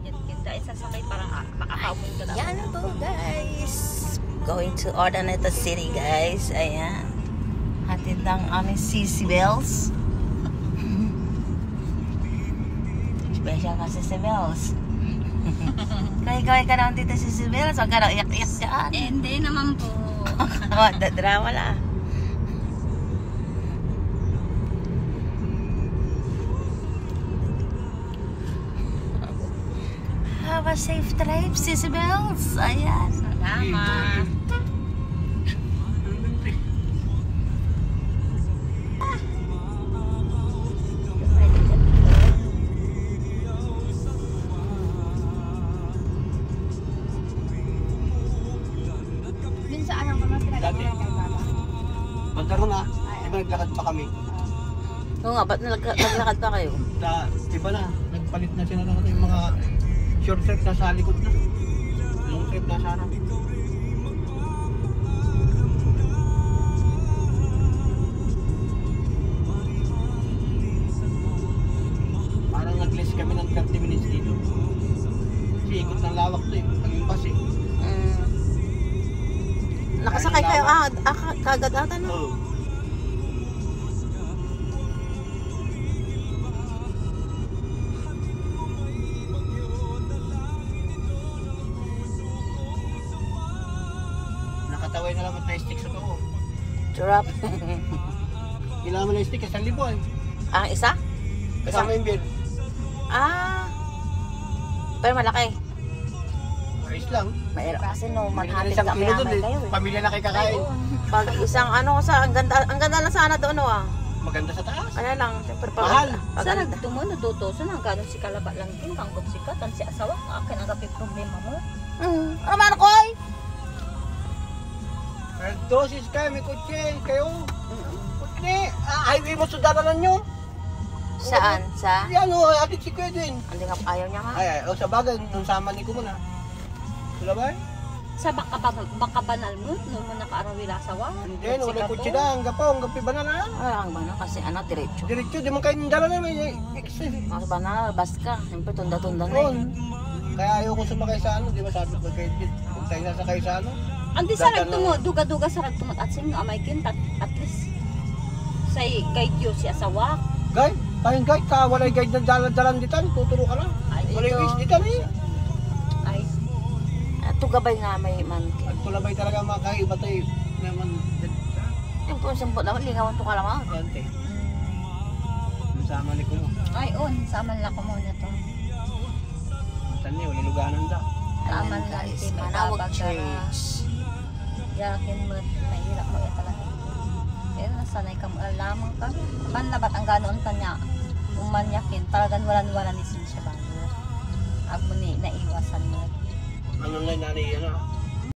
Kinda sasakay parang makakaumon ka na. Yan po guys. Going to Ordoneta City guys. Ayan. Hatid ng aming Sissy Bells. Special kasi si Bells. Kaya ka naman dito si Bells. Huwag ka na iyak-iyak dyan. Hindi naman po. Drama lang. Have a safe trip, Sissy Bells. Ayan. Salamat. Saan ang mga pinag-aaral kay Papa? Bandaron na. Diba naglakad pa kami? Oo nga, ba't naglakad pa kayo? Diba na, nagpalit na sila ng yung mga short trip na sa likod na. Long trip na sa harap. Parang nag-list kami ng 30 minutes dito. Kasi ikot ng lawak to eh. Pag-impas eh. Nakasakay kayo kagad ata no? Oo. Nakataway na lang at na-stick sa to. Drop. Kailangan mo na stick, 1,000 eh. Ang isa? Kasama yung beer. Pero malaki. Ayos lang. Mahirap kasi no, manhatid Isang kami kilo dun namin eh. kayo eh. Pamilya na kayo kakain. Pag isang ang ganda lang sana doon Maganda sa taas. Kaya lang, siyempre Mahal. Sa nagtumo, nadutosan ang ganon si kalaba lang din, kangkot si katan si asawa, akin ang gabi problema mo. Ano man ako ay? Dosis kayo, may kutsi. Kayo. Kutsi. Highway mo sudaranan nyo. Saan? Sa? Yan o, atin si Kuya din. Hindi nga ayaw niya nga. Ay, sa bagay, nung sama ni ko muna. Wala ba? Sa baka banal mo, nung mo nakaarawil asawa. Hindi, wala kutsi na. Ang gapaw, ang gapi ba na na? Ang banal kasi diretso. Diretso, di man kayo nindala na. May Mas banal, bas ka. Siyempre tunda-tunda na yun. Kaya ayaw ko sumakay sa ano, di ba sabi ko kayo din. Kung tayo nasakay sa ano. Andi sa nagtumo, duga-duga sa nagtumot at sino amay kintat, at least say guide you si asawa. Guide? Tayong guide ka, walay guide na dalan dito. Tuturo ka lang. Walay guide dito na eh. Ay, Tugabay nga may man. At tulabay talaga makakaiba tayo naman. Yung po siyang naman, lingawan to ka naman. Konti. Sama ni ko mo. ay saman lang ko muna to. Matan niyo, wala luganan da. Taman lang guys, si Manawag Church. Yakin mo, mahirap mo ito lang. Pero nasanay ka mo, lamang ka. Panlabat ang ganoon kanya, umanyakin, talagang walang-wala ni Sinsya Banger. Ag mo ni, naiwasan mo. Ano lang nanay yan ah.